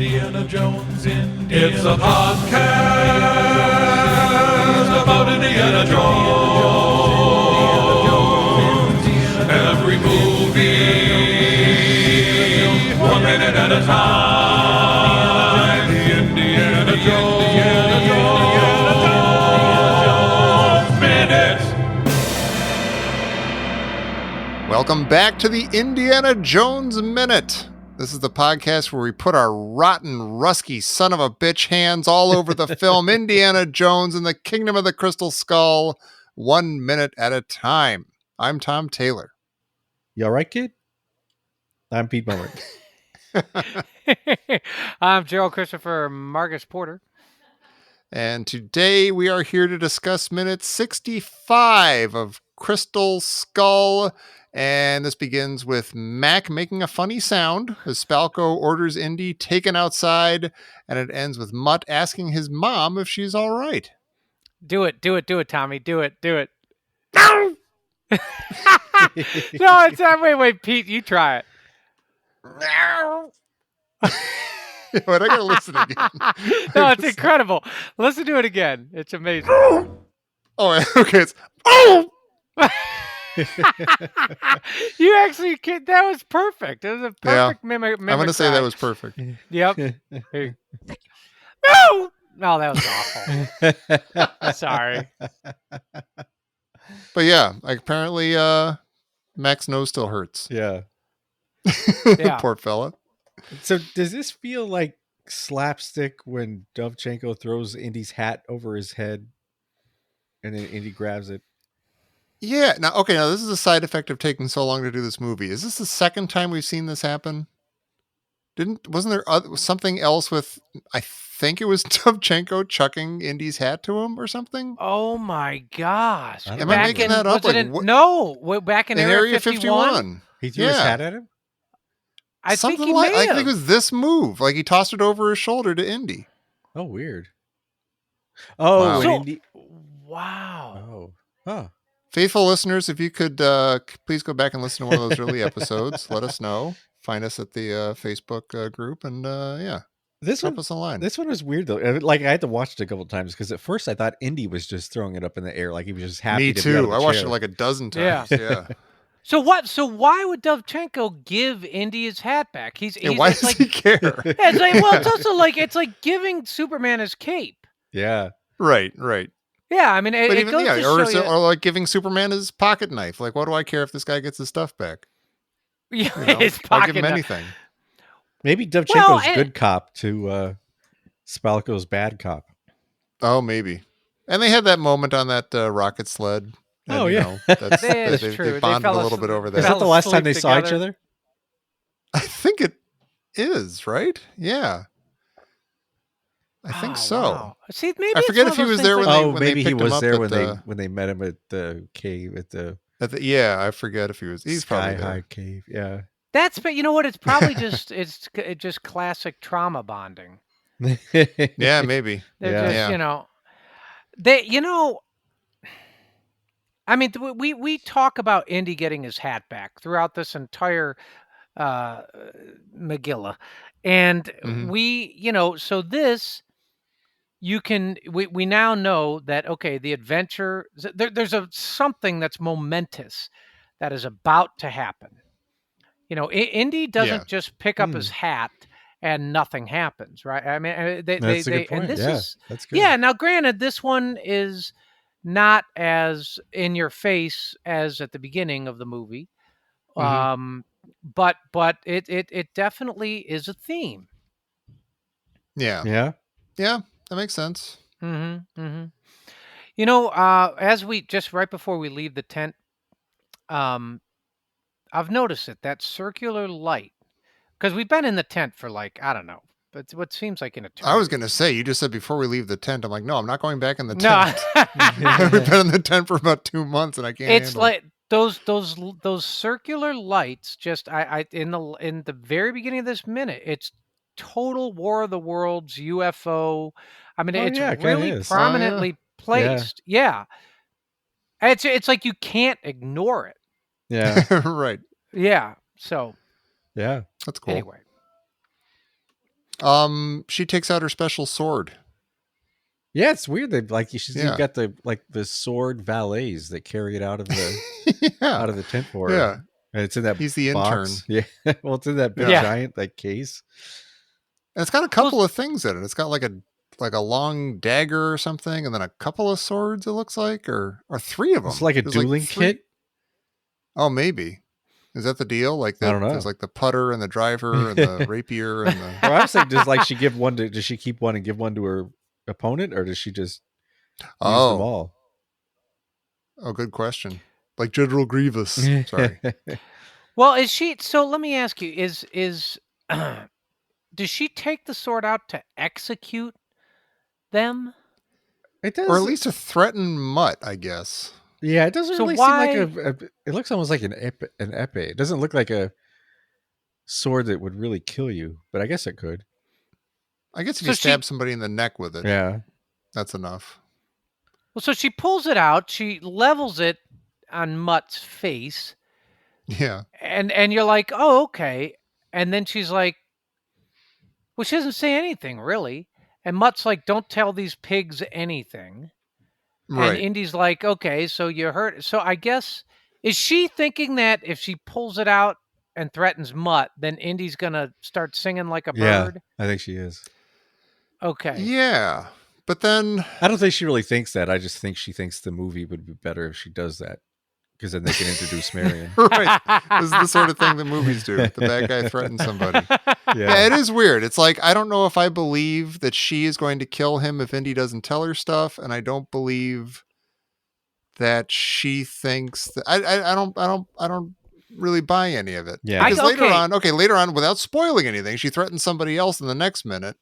Indiana Jones, It's a podcast about Indiana Jones. Every movie, 1 minute at a time. Indiana Jones Minute. Welcome back to the Indiana Jones Minute. This is the podcast where we put our rotten, rusky son of a bitch hands all over the film Indiana Jones and the Kingdom of the Crystal Skull, 1 minute at a time. I'm Tom Taylor. You all right, kid? I'm Pete Bummer. I'm Gerald Christopher Marcus Porter. And today we are here to discuss minute 65 of Crystal Skull. And this begins with Mac making a funny sound as Spalko orders Indy taken outside. And it ends with Mutt asking his mom if she's all right. Do it, Tommy. Do it. No! No, it's not. Wait, Pete, you try it. But I gotta listen again. No, it's incredible. Listen to it again. It's amazing. Oh, okay. It's You actually that was perfect. It was a perfect mimic. I'm gonna say that was perfect. Yep. Hey. No, that was awful. Sorry. But yeah, apparently Mac's nose still hurts. Yeah. Yeah. Poor fella. So does this feel like slapstick when Dovchenko throws Indy's hat over his head and then Indy grabs it? Yeah. Now this is a side effect of taking so long to do this movie. Is this the second time we've seen this happen? Wasn't there something else with, I think it was Dovchenko chucking Indy's hat to him or something? Oh my gosh. Am I making that up? No, back in Area 51? He threw his hat at him? I think he I may have. think it was this move. Like he tossed it over his shoulder to Indy. Oh, weird. Oh, Wow. when So- Indy... Wow. Oh. Huh. Faithful listeners, if you could please go back and listen to one of those early episodes, let us know. Find us at the Facebook group and This drop one, us a line. this one was weird, though. Like, I had to watch it a couple of times because at first I thought Indy was just throwing it up in the air. Like he was just happy Me to be out of too. the I watched chair. it like a dozen times. Yeah. So what? So why would Dovchenko give Indy his hat back? He's Why it's does like, he care? Yeah, it's like, well, it's also like it's like giving Superman his cape. Yeah. Right. Yeah, I mean, But it even goes to or, show you. or like giving Superman his pocket knife. Like, what do I care if this guy gets his stuff back? Yeah, You know, his I'll pocket give him knife. anything. Maybe Dovchenko's Well, and- good cop to Spalko's bad cop. Oh, maybe. And they had that moment on that rocket sled. And, Oh, you yeah. know, that's, That is they true. They bonded fell a little bit over Is there. that fell the last time asleep they saw each together. other? I think it is, right? Yeah. I think Oh, so. wow. See, maybe I forget it's if he one of was those there things when like- they Oh, maybe he picked him was up there at when they met him at the cave at the yeah, I forget if he was. He's Sky probably there. High Cave. Yeah. That's, but you know what? It's probably just it's just classic trauma bonding. Yeah, maybe. They're Yeah. just, Yeah. I mean, we talk about Indy getting his hat back throughout this entire Megillah, and Mhm. so this we now know that the adventure there's something that's momentous that is about to happen. Indy doesn't Yeah. just pick up his hat and nothing happens, right? I mean, That's a good point. and this Yeah, is that's good. yeah. Now, granted, this one is not as in your face as at the beginning of the movie, Mhm. but it definitely is a theme. Yeah. Yeah. Yeah, that makes sense. Mm-hmm. As we just right before we leave the tent, I've noticed that circular light, because we've been in the tent for like, I don't know, but what seems like an eternity. I was going to say, you just said before we leave the tent. I'm like, no, I'm not going back in the No, tent. We've been in the tent for about 2 months and I can't it's handle it. like those circular lights. Just in the very beginning of this minute, it's total War of the Worlds UFO. I mean, Oh, it's yeah, it kinda really is. prominently placed. Yeah. It's like you can't ignore it. Yeah. Right. Yeah. So Yeah. That's cool. anyway, She takes out her special sword. Yeah, it's weird that like she's Yeah. got the sword valets that carry it out of the Yeah. out of the tent for her. Yeah. And it's in that He's the box. Yeah. Well, it's in that big Yeah. giant like case. And it's got a couple of things in it. It's got like a long dagger or something, and then a couple of swords. It looks like, or three of them. It's like a There's dueling three- kit. Oh, maybe. Is that the deal? Like I don't know. There's like the putter and the driver and the rapier and the. Well, I was like, does she give one to? Does she keep one and give one to her opponent, or does she just use them Oh, all? oh, good question. Like General Grievous. Sorry. Well, is she? So let me ask you: is does she take the sword out to execute them? It does, Or at least to threaten Mutt, I guess. yeah. It doesn't So really why- seem like it looks almost like an epee. It doesn't look like a sword that would really kill you, but I guess it could. I guess if So you she- stab somebody in the neck with it, Yeah. that's enough. Well, so she pulls it out, she levels it on Mutt's face, Yeah. and you're like, oh, okay. And then she's like, well, she doesn't say anything really. And Mutt's like, don't tell these pigs anything. Right. And Indy's like, okay, so you heard. So I guess, is she thinking that if she pulls it out and threatens Mutt, then Indy's going to start singing like a Yeah. bird? I think she is. Okay. Yeah. But then, I don't think she really thinks that. I just think she thinks the movie would be better if she does that, because then they can introduce Marion. right. This is the sort of thing that movies do. The bad guy threatens somebody. Yeah, it is weird. It's like, I don't know if I believe that she is going to kill him if Indy doesn't tell her stuff, and I don't believe that she thinks that I don't really buy any of it. Yeah. Because okay. later on, without spoiling anything, she threatens somebody else in the next minute.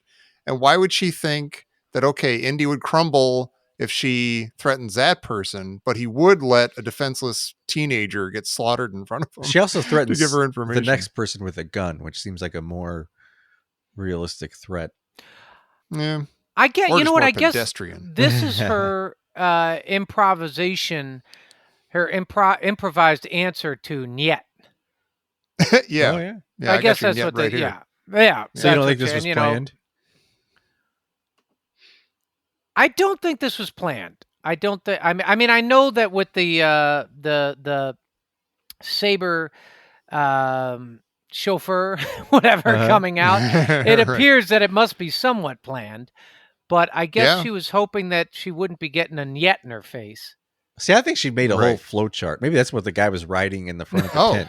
And why would she think that, okay, Indy would crumble if she threatens that person, but he would let a defenseless teenager get slaughtered in front of him She also to threatens give her the information? next person with a gun, which seems like a more realistic threat. Yeah. I get, Or you just know what, more I guess pedestrian. this is her improvisation, her improvised answer to Niet. Yeah. Oh, yeah. Yeah. I guess got your that's yet what right they, here. yeah. So you don't that's think what this was and, you know, planned? I don't think this was planned. I don't think. I mean, I know that with the Saber chauffeur, whatever, Uh-huh. coming out, it Right. appears that it must be somewhat planned. But I guess Yeah. she was hoping that she wouldn't be getting a Niet in her face. See, I think she made a whole Right. flow chart. Maybe that's what the guy was writing in the front of the Oh. tent.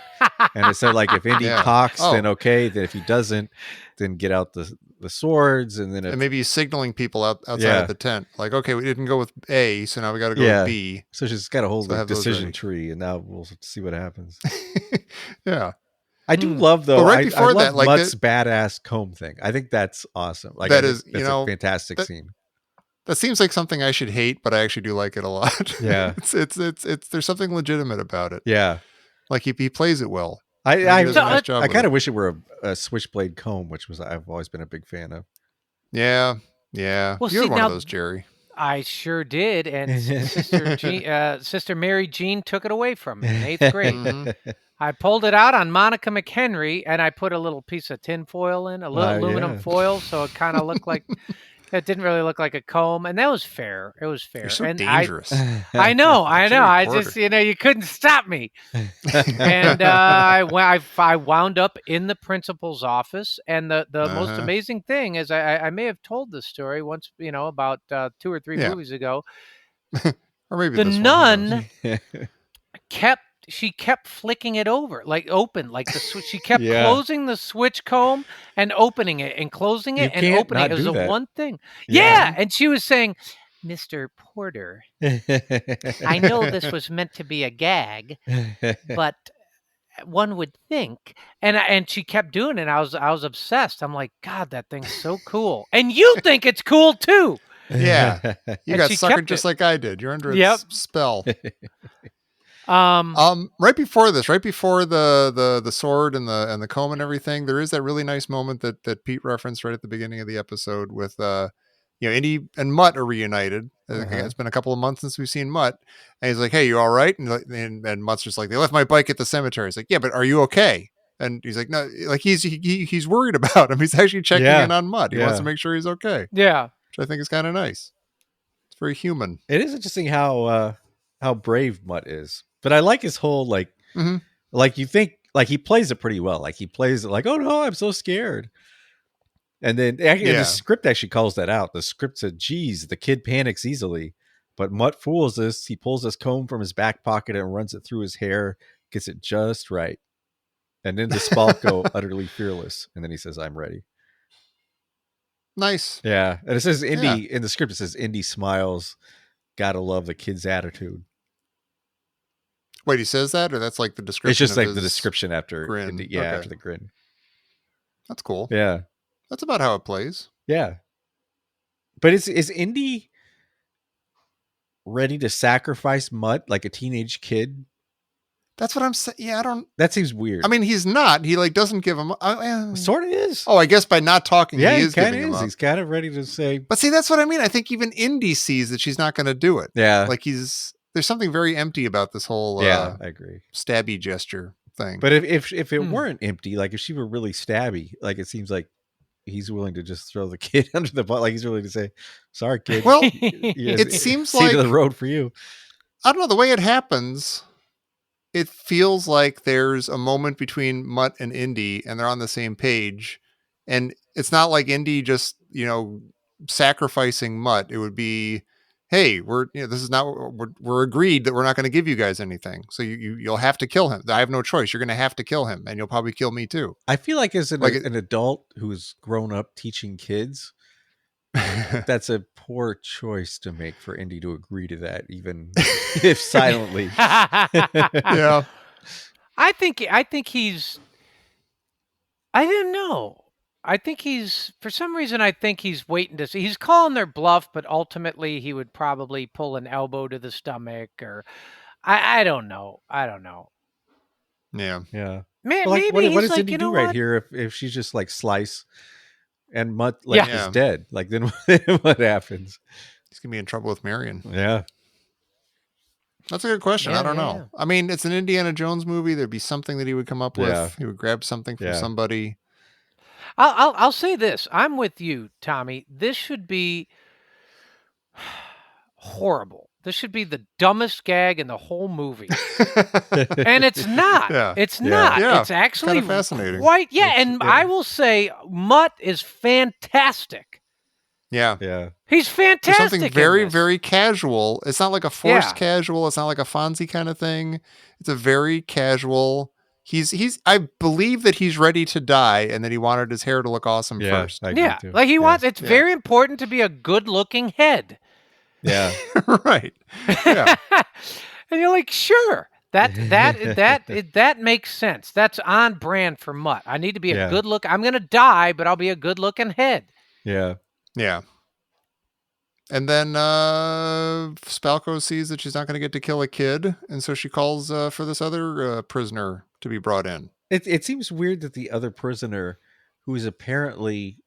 And it said, like, if Indy Yeah. talks, Oh. then okay. Then if he doesn't, then get out the swords. And then if, And maybe he's signaling people outside Yeah. of the tent. Like, okay, we didn't go with A, so now we got to go Yeah. with B. so she's got a whole So like, have those decision ready. tree, and now we'll see what happens. Yeah. I do Hmm. love though. But right I before love that, like, Mutt's badass comb thing. I think that's awesome. Like That I is, think you that's know, a fantastic that- scene. That seems like something I should hate, but I actually do like it a lot. Yeah. it's there's something legitimate about it. Yeah, Like he plays it well. I He I, does a nice job I with kind it. of wish it were a switchblade comb, which was I've always been a big fan of. Yeah. Yeah. Well, you had see, one now- of those, Jerry. I sure did, and Sister Mary Jean took it away from me in 8th grade. Mhm. I pulled it out on Monica McHenry, and I put a little piece of tin foil in, a little aluminum yeah. foil, so it kind of looked like it didn't really look like a comb, and that was fair. It was fair. You're so and dangerous. I know. Jerry I Porter. just, you couldn't stop me. And I wound up in the principal's office, and the most Uh-huh. amazing thing is I may have told this story once, about 2 or 3 Yeah. movies ago. Or maybe The this one, who knows? nun kept flicking it over, like open, like the switch. She kept Yeah. closing the switch comb and opening it and closing You it and can't opening it. not It was do the that. one thing. Yeah. Yeah. And she was saying, Mr. Porter, I know this was meant to be a gag, but one would think. And she kept doing it. I was obsessed. I'm like, God, that thing's so cool. And you think it's cool too. Yeah. You And got she suckered kept just it. like I did. You're under its Yep. spell. Um, Right before this, right before the sword and the comb and everything, there is that really nice moment that Pete referenced right at the beginning of the episode with Indy and Mutt are reunited. Uh-huh. It's been a couple of months since we've seen Mutt, and he's like, "Hey, you all right?" And Mutt's just like, "They left my bike at the cemetery." He's like, "Yeah, but are you okay?" And he's like, no, like he's worried about him. He's actually checking Yeah. in on Mutt. He wants to Yeah. make sure he's okay, Yeah. which I think is kind of nice. It's very human. It is interesting how brave Mutt is, but I like his whole Mhm. like you think like he plays it pretty well. Like he plays it like, oh no, I'm so scared. And then actually, Yeah. the script actually calls that out. The script said, "Geez, the kid panics easily," but Mutt fools us. He pulls his comb from his back pocket and runs it through his hair, gets it just right, and then the Spalk go utterly fearless. And then he says, "I'm ready." Nice. Yeah, and it says Indy in the script. It says Indy smiles. Gotta love the kid's attitude. Wait, he says that, or that's like the description? It's just of like the his description after grin. Indy, yeah, Okay. after the grin. That's cool. Yeah, That's about how it plays. yeah. But is Indy ready to sacrifice Mutt like a teenage kid? That's what I'm saying. Yeah, I don't. That seems weird. I mean, he's not. He like doesn't give him. Sort of is. Oh, I guess by not talking, yeah, he he is kind giving of him is. up. He's kind of ready to say, But see, that's what I mean. I think even Indy sees that she's not going to do it. yeah, Like there's something very empty about this whole yeah, I agree. stabby gesture thing. But if it Hmm. weren't empty, like if she were really stabby, like it seems like he's willing to just throw the kid under the bus. Like he's willing to say, "Sorry, kid." Well, Yeah, it seems see to the like- road for you. I don't know, the way it happens, it feels like there's a moment between Mutt and Indy and they're on the same page. And it's not like Indy just, sacrificing Mutt. It would be, hey, this is not, we're agreed that we're not going to give you guys anything. So you'll have to kill him. I have no choice. You're going to have to kill him and you'll probably kill me too. I feel like as Like an adult who's grown up teaching kids, that's a poor choice to make for Indy to agree to that, even if silently. Yeah. I think he's. I didn't know. I think he's, for some reason, I think he's waiting to see. He's calling their bluff, but ultimately he would probably pull an elbow to the stomach, or I don't know. I don't know. Yeah. Yeah. Man, Like, maybe what he's does like, Indy you do know right what? here if she's just like slice and Mutt Yeah. is dead? Like then what happens? He's going to be in trouble with Marion. Yeah. That's a good question. Yeah, I don't yeah, know. yeah. I mean, it's an Indiana Jones movie. There'd be something that he would come up with. Yeah. He would grab something from Yeah. somebody. I'll say this. I'm with you, Tommy. This should be horrible. This should be the dumbest gag in the whole movie. And it's not. Yeah. It's Yeah. not. Yeah. It's actually Kinda fascinating. Quite, yeah. It's- And yeah. I will say, Mutt is fantastic. Yeah. Yeah. He's There's fantastic. something in very, this. very casual. It's not like a forced Yeah. casual. It's not like a Fonzie kind of thing. It's a very casual. I believe that he's ready to die and that he wanted his hair to look awesome Yeah. first. I agree Yeah, too. like he Yeah. wants. It's Yeah. very important to be a good-looking head. Yeah. Right. Yeah. And you're like, sure, that makes sense. That's on brand for Mutt. I need to be a Yeah. good look. I'm gonna die, but I'll be a good-looking head. Yeah. Yeah. And then Spalko sees that she's not going to get to kill a kid. And so she calls for this other prisoner to be brought in. It seems weird that the other prisoner, who is apparently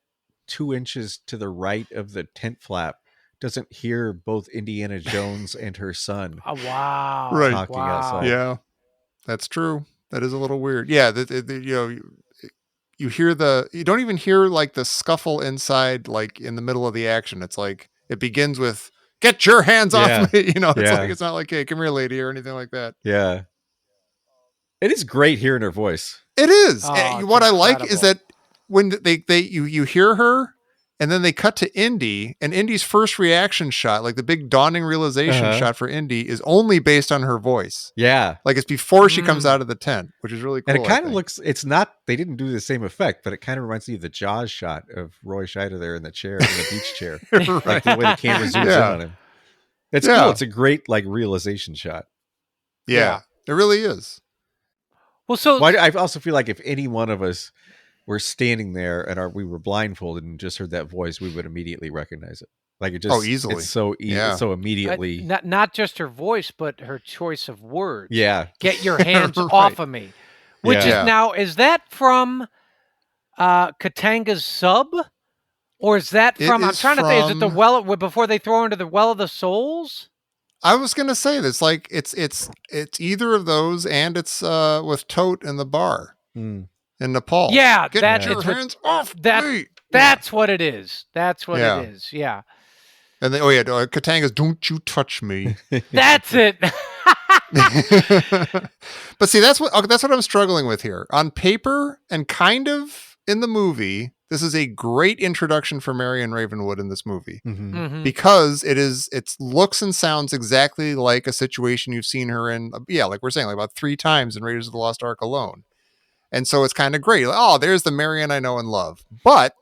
2 inches to the right of the tent flap, doesn't hear both Indiana Jones and her son. Oh, wow. Right. Talking Wow. outside. Yeah, that's true. That is a little weird. Yeah, you hear you don't even hear like the scuffle inside, like in the middle of the action. It's like it begins with "Get your hands Yeah. off me!" It's Yeah. like it's not like "Hey, come here, lady" or anything like that. Yeah. It is great hearing her voice. It is. Oh, And it's what I like is incredible. that when you hear her. And then they cut to Indy, and Indy's first reaction shot, like the big dawning realization Uh-huh. shot for Indy, is only based on her voice. Yeah. Like it's before she Mm. comes out of the tent, which is really cool. And it I kind of think. looks, it's not, they didn't do the same effect, but it kind of reminds me of the Jaws shot of Roy Scheider there in the chair, in the beach chair. Like the way the camera zooms Yeah. in on him. It's Yeah. cool. It's a great like realization shot. Yeah, it really is. Well, so Well, I also feel like if any one of us were standing there and we were blindfolded and just heard that voice, we would immediately recognize it. Like it just, easily. It's so easy, Yeah. so immediately. not just her voice, but her choice of words. Yeah. Get your hands Right. off of me. Which Yeah. is now, is that from Katanga's sub? Or is that It from, I'm is trying to think, is it the from- well, before they throw her into the Well of the Souls? I was gonna say this, like it's either of those, and it's with Tote in the bar. Mm. in Nepal. Yeah, Get that your it's what- hands off that- me. That's what it is. That's what Yeah. it is. Yeah. And then, Katanga's, don't you touch me. That's it. But see, that's what I'm struggling with here. On paper and kind of in the movie, this is a great introduction for Marion Ravenwood in this movie Mhm. Mhm. because it looks and sounds exactly like a situation you've seen her in. Like we're saying, like about 3 times in Raiders of the Lost Ark alone. And so it's kind of great. Like, oh, there's the Marion I know and love. But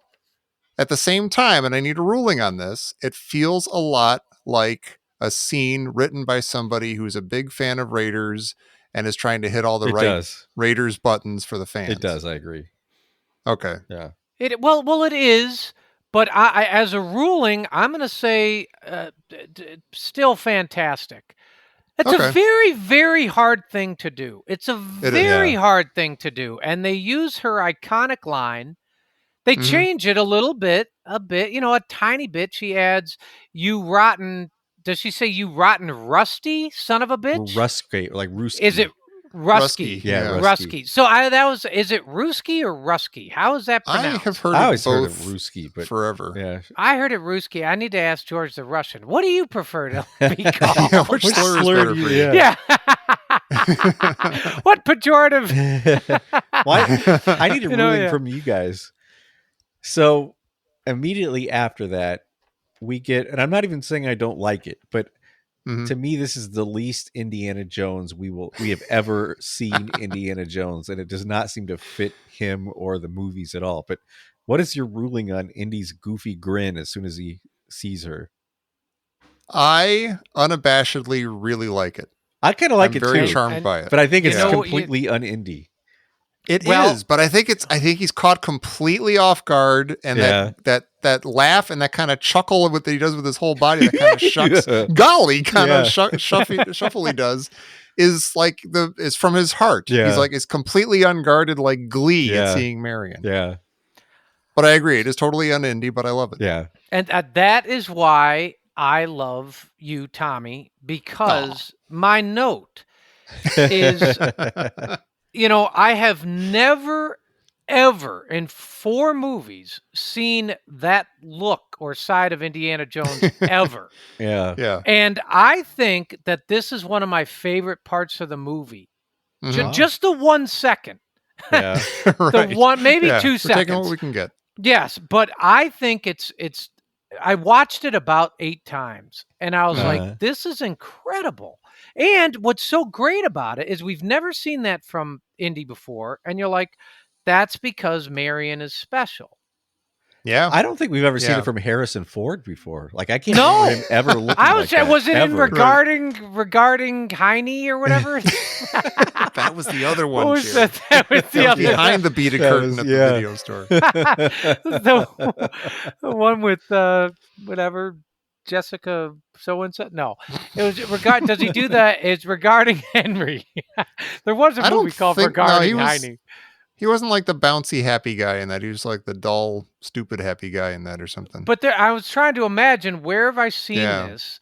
at the same time, and I need a ruling on this, it feels a lot like a scene written by somebody who's a big fan of Raiders and is trying to hit all the It right does. Raiders buttons for the fans. It does. I agree. Okay. Yeah. Well, it is. But I as a ruling, I'm going to say still fantastic. It's Okay. a very, very hard thing to do. It's a It is. very Yeah. hard thing to do. And they use her iconic line. They Mhm. change it a bit, a tiny bit. She adds, "You rotten." Does she say, "You rotten rusty son of a bitch"? Rusky, like Ruski. Is it Rusky? Rusky, Yeah, yeah. Rusky. Rusky. So is it Rusky or Rusky? How is that I pronounced? have heard I of always heard of both Ruski, but forever. yeah. I heard it Rusky. I need to ask George the Russian. What do you prefer to be called? Yeah, which slur is better for you? Yeah. What pejorative? Why? I need a You know, ruling yeah. from you guys. So immediately after that, we get, and I'm not even saying I don't like it, but Mhm. to me, this is the least Indiana Jones we have ever seen Indiana Jones, and it does not seem to fit him or the movies at all. But what is your ruling on Indy's goofy grin as soon as he sees her? I unabashedly really like it. I kind of like I'm it very too, charmed And- by it. but I think it's You know, completely un-Indy. It is, Well- but I think he's caught completely off guard, and Yeah. that laugh and that kind of chuckle that he does with his whole body, that kind of shucks, Yeah. golly, kind Yeah. of shuffle he does, is like is from his heart. Yeah. He's like, it's completely unguarded, like glee Yeah. at seeing Marion. Yeah, But I agree, it is totally un-Indy, but I love it. yeah. And that is why I love you, Tommy, because my note is, I have never, ever in 4 movies seen that look or side of Indiana Jones ever. Yeah. Yeah. And I think that this is one of my favorite parts of the movie. Mhm. Just the 1 second. Yeah. Right. Maybe Yeah, 2 we're taking seconds. what we can get. Yes, but I think it's I watched it about 8 times and I was Uh-huh. like, this is incredible. And what's so great about it is we've never seen that from Indy before. And you're like, that's because Marion is special. Yeah. I don't think we've ever seen Yeah. it from Harrison Ford before. Like I can't No. remember him ever looking I like was that, was it in ever. regarding Heine or whatever? That was the other one. What was Jared. that? That was the That was other behind the beaded That curtain was- at yeah. the video store. the one with whatever Jessica so and so. No, it was regard. Does he do that? It's regarding Henry. There was a I don't movie called think- no, Regarding he was- Heine. He wasn't like the bouncy happy guy in that. He was like the dull, stupid happy guy in that or something. But there, I was trying to imagine where have I seen Yeah. this?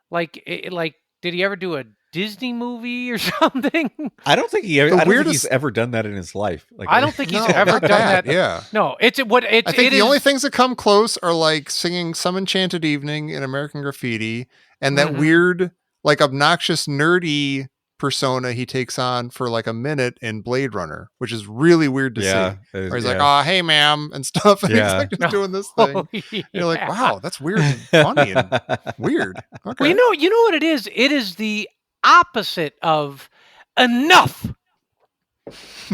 Like, did he ever do a Disney movie or something? I don't think he ever. The I don't think weirdest- he's ever done that in his life. Like I don't think he's No, ever not done bad, that. Yeah. No, it's what it's. I think it the is- only things that come close are like singing Some Enchanted Evening in American Graffiti and that Mhm. weird, like obnoxious, nerdy persona he takes on for like a minute in Blade Runner, which is really weird to Yeah, see. it is- Where he's yeah. like, oh, hey, ma'am, and stuff. And Yeah. he's like just doing this thing. Oh, You're like, yeah. wow, that's weird and funny and weird. Okay. Well, you know what it is? It is the opposite of enough.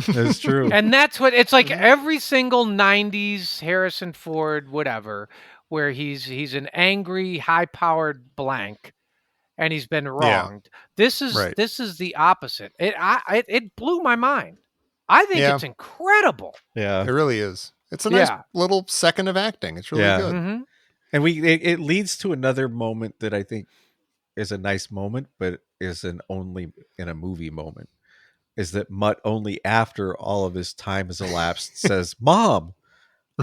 That's true. And that's what it's like Mhm. every single 90s Harrison Ford whatever where he's an angry high-powered blank and he's been wronged. This is Right. this is the opposite. It blew my mind. I think Yeah. it's incredible. Yeah, It really is. It's a nice Yeah. little second of acting. It's really Yeah. good. Mhm. and it leads to another moment that I think is a nice moment, but is an only in a movie moment. Is that Mutt only after all of his time has elapsed says, "Mom,"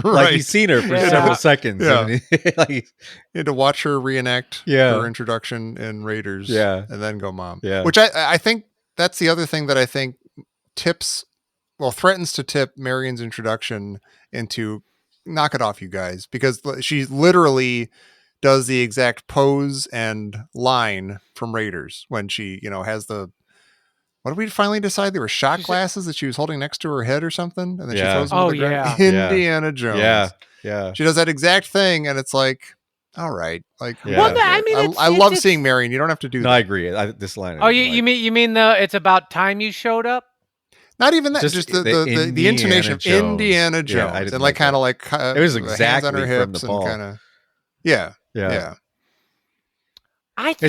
like he's seen her for Yeah. several seconds. Yeah. And like, You had to watch her reenact Yeah. her introduction in Raiders, Yeah. and then go mom. Yeah. Which I think that's the other thing that I think tips threatens to tip Marion's introduction into knock it off, you guys, because she literally does the exact pose and line from Raiders when she, has the, what did we finally decide? There were shot She said- glasses that she was holding next to her head or something, and then she Yeah. throws them to Oh, the ground. yeah. Indiana Jones. Yeah. She does that exact thing, and it's like, all right, like, Yeah. Well, whatever. I mean, I love seeing Marion. You don't have to do No, that. I agree. This line. Oh, you mean it's about time you showed up? Not even that. Just Just the the intonation of Indiana Jones. Indiana Yeah, Jones, I didn't and like kind that. of like It was hands on exactly her from hips the and ball. kind of yeah. Yeah. It's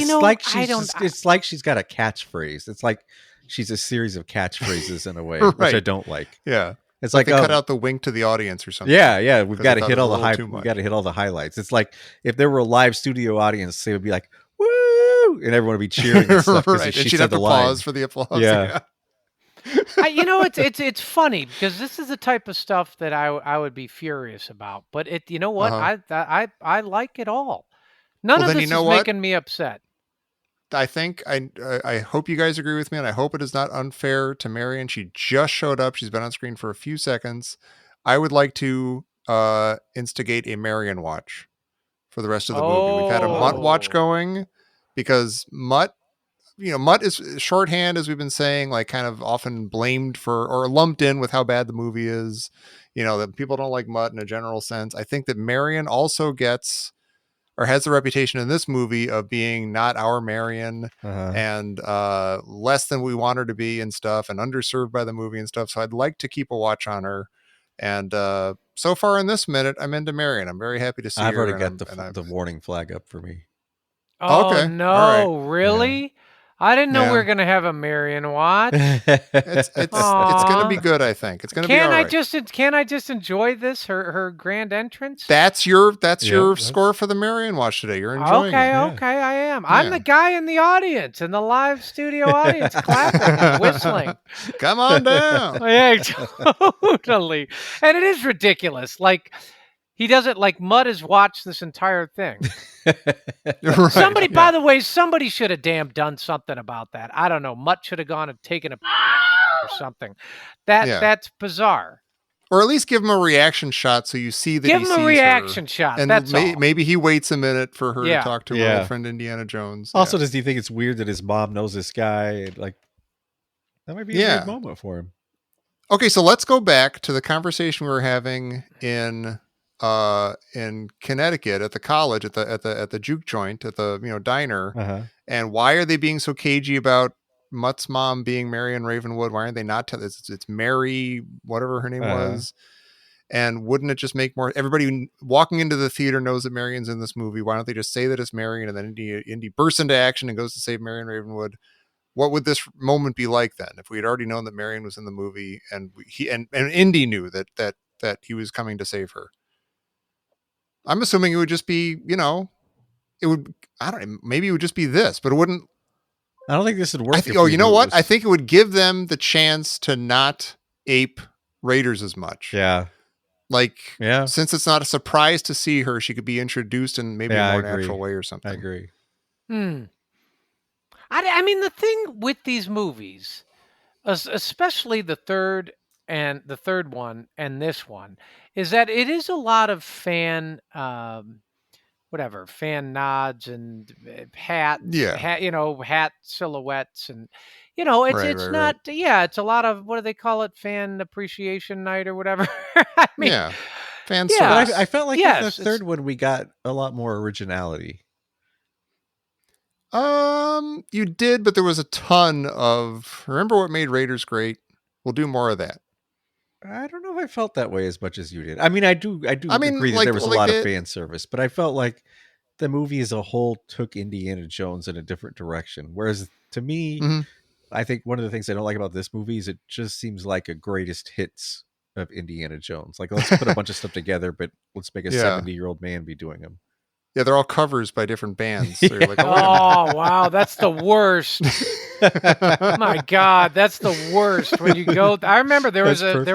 It's like she's got a catchphrase. It's like she's a series of catchphrases in a way, Right. which I don't like. Yeah. It's Like like they cut out the wink to the audience or something. Yeah, we've 'Cause got they to thought hit it all was the a little high. too We've much. got to hit all the highlights. It's like if there were a live studio audience, they would be like, "Woo!" and everyone would be cheering and stuff. 'cause right. And she she'd said have to the line. pause for the applause. Yeah. it's funny because this is the type of stuff that I would be furious about. But you know what? Uh-huh. I like it all. None Well, of then this you know is what? making me upset. I think I hope you guys agree with me, and I hope it is not unfair to Marion. She just showed up. She's been on screen for a few seconds. I would like to instigate a Marion watch for the rest of the movie. We've had a Mutt watch Oh. going because Mutt is shorthand, as we've been saying, like kind of often blamed for or lumped in with how bad the movie is. That people don't like Mutt in a general sense. I think that Marion also gets or has the reputation in this movie of being not our Marion and less than we want her to be and stuff, and underserved by the movie and stuff. So I'd like to keep a watch on her. And so far in this minute, I'm into Marion. I'm very happy to see I've her. already and got the warning flag up for me. Oh Okay. no, All really? I didn't know Yeah. we were gonna have a Marion watch. it's going to Aw. be good. I think it's going to be all right. Can I just enjoy this her grand entrance? That's your that's- score for the Marion watch today. You're enjoying it. Okay, I am. I'm Yeah. the guy in the audience, in the live studio audience, clapping and whistling. Come on down. Yeah, totally. And it is ridiculous. Like he doesn't like Mutt has watched this entire thing. Right. Somebody, Yeah. by the way, somebody should have damn done something about that. I don't know. Mutt should have gone and taken a or something. Yeah. That's bizarre. Or at least give him a reaction shot so you see that Give he him a sees reaction her. shot. And That's all. maybe he waits a minute for her Yeah. to talk to her Yeah. old friend Indiana Jones. Also, Yeah. does he think it's weird that his mom knows this guy? And, like, that might be a Yeah. weird moment for him. Okay, so let's go back to the conversation we were having in Connecticut at the college at the juke joint at the diner. And why are they being so cagey about Mutt's mom being Marion Ravenwood? Why aren't they not? It's Mary, whatever her name was. And wouldn't it just make more? Everybody walking into the theater knows that Marion's in this movie. Why don't they just say that it's Marion, and then Indy bursts into action and goes to save Marion Ravenwood? What would this moment be like then if we had already known that Marion was in the movie and and Indy knew that he was coming to save her? I'm assuming it would just be, it would, I don't know, maybe it would just be this, but it wouldn't. I don't think this would work. I think, you know what? I think it would give them the chance to not ape Raiders as much. Yeah. Like, Yeah. since it's not a surprise to see her, she could be introduced in maybe Yeah, a I more agree. natural way or something. I agree. I mean, the thing with these movies, especially the third one and this one, is that it is a lot of fan nods and hats, Yeah. hat silhouettes, and it's Right, it's right, not it's a lot of, what do they call it, fan appreciation night or whatever. I mean, Yeah. Fan Yeah. But service. I felt like Yes, in the it's- third one we got a lot more originality. You did, but there was a ton of, remember what made Raiders great? We'll do more of that. I don't know if I felt that way as much as you did. I mean, I do I mean, agree that like- there was like a lot the- of fan service, but I felt like the movie as a whole took Indiana Jones in a different direction. Whereas to me, Mhm. I think one of the things I don't like about this movie is it just seems like a greatest hits of Indiana Jones. Like, let's put a bunch of stuff together, but let's make a Yeah. 70-year-old man be doing them. Yeah, they're all covers by different bands. So you're like, oh, wait a oh wow, that's the worst. minute. My God, that's the worst. When you go, I remember there was That's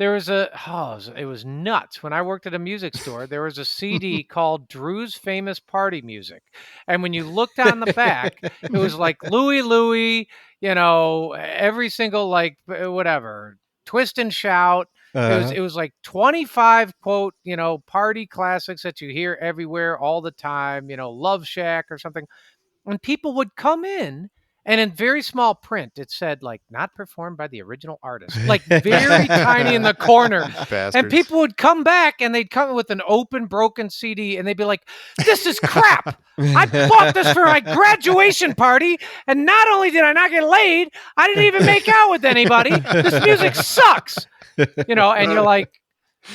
it was nuts. When I worked at a music store, there was a CD called Drew's Famous Party Music. And when you looked on the back, it was like Louie, every single, like, whatever, Twist and Shout. It was like 25 quote, party classics that you hear everywhere all the time, Love Shack or something. And people would come in, and in very small print, it said like not performed by the original artist, like very tiny in the corner. Bastards. And people would come back and they'd come with an open, broken CD and they'd be like, this is crap. I bought this for my graduation party. And not only did I not get laid, I didn't even make out with anybody. This music sucks. And you're like,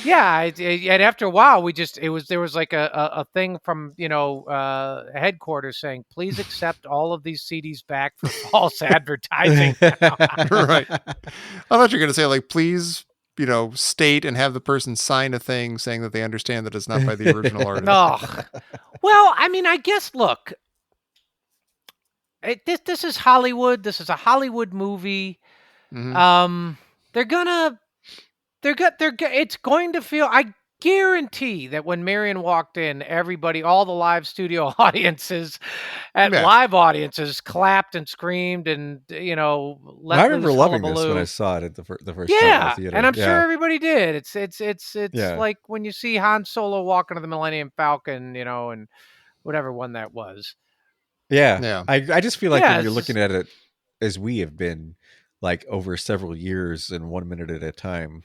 yeah. And after a while, there was like a thing from, headquarters saying, please accept all of these CDs back for false advertising. Right. I thought you were going to say, like, please, state and have the person sign a thing saying that they understand that it's not by the original artist. No. Well, I mean, I guess, look, this is Hollywood. This is a Hollywood movie. Mhm. It's going to feel, I guarantee that when Marion walked in, everybody, all the live studio audiences and Yeah. live audiences clapped and screamed and, let I remember loose loving this hullabaloo. when I saw it at the first time in the Yeah, theater. and I'm sure everybody did. It's Yeah. like when you see Han Solo walking to the Millennium Falcon, and whatever one that was. Yeah. Yeah. I just feel like Yeah, when you're it's looking at it as we have been, like over several years and 1 minute at a time,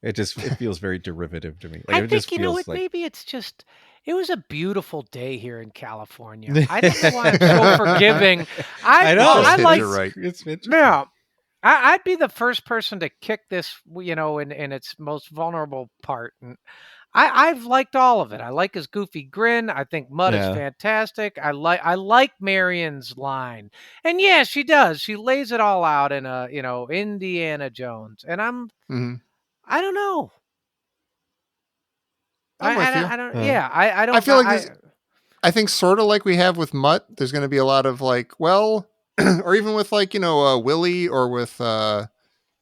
it feels very derivative to me. Like, I it just think, feels like maybe it's just, it was a beautiful day here in California. I don't know why I'm so forgiving. I know. Just I hit like, you right. it's interesting. yeah, I'd be the first person to kick this, in its most vulnerable part. And I've liked all of it. I like his goofy grin. I think Mutt is Yeah. fantastic. I like Marion's line. And yeah, she does. She lays it all out in a, Indiana Jones. And Mhm. I don't know. I'm with you. I don't. Uh, Yeah, I don't. I feel like I think sort of like we have with Mutt, there's going to be a lot of like, well, or even with like, Willie or with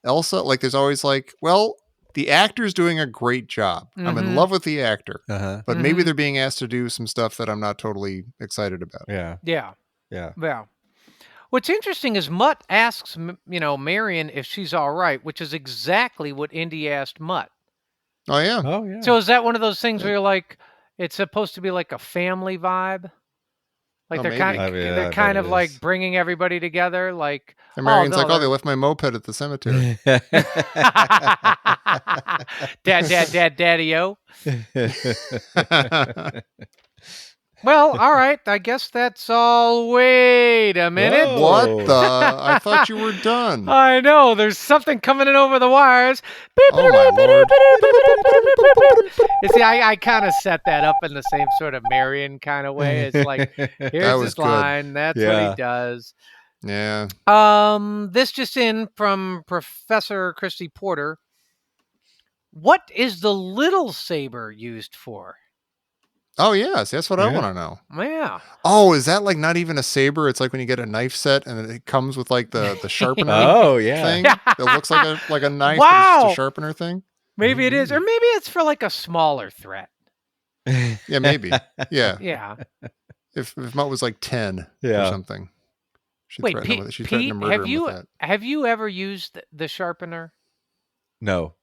Elsa, like there's always like, well, the actor's doing a great job. I'm in Mhm. love with the actor, Uh-huh. but maybe Mhm. they're being asked to do some stuff that I'm not totally excited about. Yeah. Yeah, Yeah. yeah. What's interesting is Mutt asks, Marion if she's all right, which is exactly what Indy asked Mutt. Oh yeah. Oh yeah. So is that one of those things where you're like, it's supposed to be like a family vibe? Like Oh, they're maybe. kind I of mean, I they're bet kind it of like is. bringing everybody together. Like, And Marion's no, like, oh, they they're- left my moped at the cemetery. Daddy-o. Well, all right. I guess that's all. Wait a minute. Whoa. What the? I thought you were done. I know. There's something coming in over the wires. Oh my lord. You see, I kind of set that up in the same sort of Marion kind of way. It's like, here's was his good. line. That's what Yeah. he does. Yeah. This just in from Professor Christy Porter. What is the little saber used for? Oh yes, that's what I Yeah. want to know. Yeah. Oh, is that like not even a saber? It's like when you get a knife set and it comes with like the sharpener Oh yeah. thing. It looks like a knife, but it's Wow. just a sharpener thing. Maybe it is. Or maybe it's for like a smaller threat. Yeah, maybe. Yeah. Yeah. If Mutt was like 10 or Yeah. something, she'd Wait, threaten him with it. She'd Pete, threaten to murder him with that. have you ever used the sharpener? No.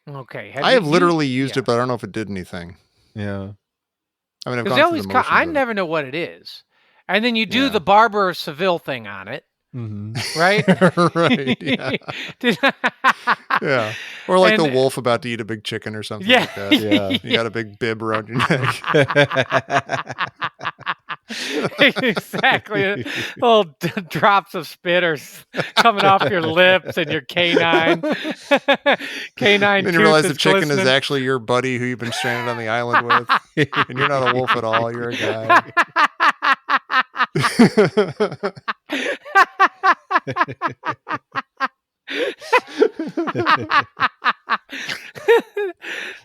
Okay. I have you- literally used yeah. it, but I don't know if it did anything. Yeah. I mean, I've Because gone through the motions I of it. never know what it is. And then you do Yeah. the Barber of Seville thing on it, Mm-hmm. right? Right. Yeah. Did- Yeah. Or like the And- wolf about to eat a big chicken or something Yeah. like that. Yeah. You got a big bib around your neck. Exactly. Little drops of spit are coming off your lips and your canine. Canine. Then you tooth realize is the chicken is glistening. actually your buddy who you've been stranded on the island with. And you're not a wolf at all. You're a guy.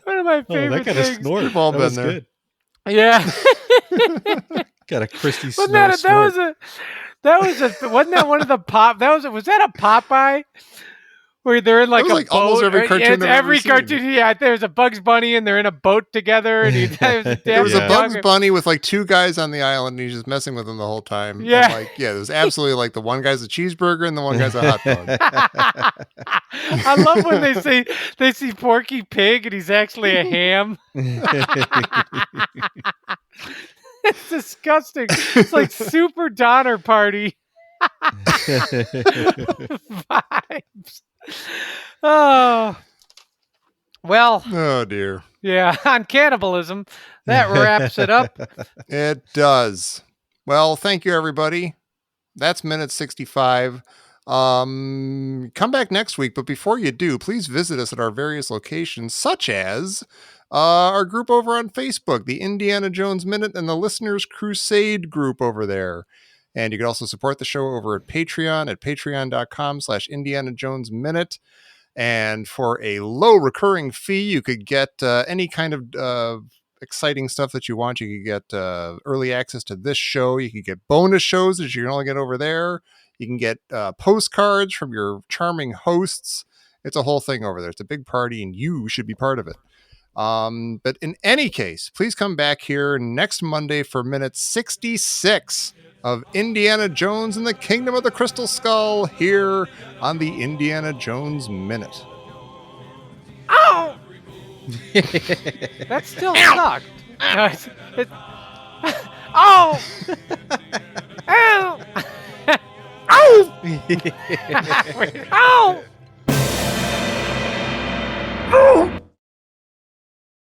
One of my Oh, favorite that got a things. snort. We've all That been was there. good. Yeah. Got a Christy Wasn't snort. wasn't that one of the pop? Was that a Popeye? where they're in like was a like boat. almost every or- cartoon yeah, I've ever every seen. cartoon. Yeah, there's a Bugs Bunny and they're in a boat together, and there's a There was Yeah. a Bugs Bunny with like two guys on the island, and he's just messing with them the whole time. Yeah. And, like, yeah, there was absolutely like the one guy's a cheeseburger and the one guy's a hot dog. I love when they see Porky Pig and he's actually a ham. It's disgusting. It's like Super Donner Party vibes. Oh, well, Oh dear. yeah. On cannibalism, that wraps it up. It does. Well, thank you, everybody. That's minute 65. Come back next week, but before you do, please visit us at our various locations, such as our group over on Facebook, the Indiana Jones Minute and the Listeners Crusade group over there. And you can also support the show over at Patreon at patreon.com/Indiana Jones Minute. And for a low recurring fee, you could get any kind of exciting stuff that you want. You could get early access to this show. You could get bonus shows that you can only get over there. You can get postcards from your charming hosts. It's a whole thing over there. It's a big party, and you should be part of it. But in any case, please come back here next Monday for minute 66 of Indiana Jones and the Kingdom of the Crystal Skull here on the Indiana Jones Minute. Ow! That still sucked. No, oh! Ow! Ow! Ow!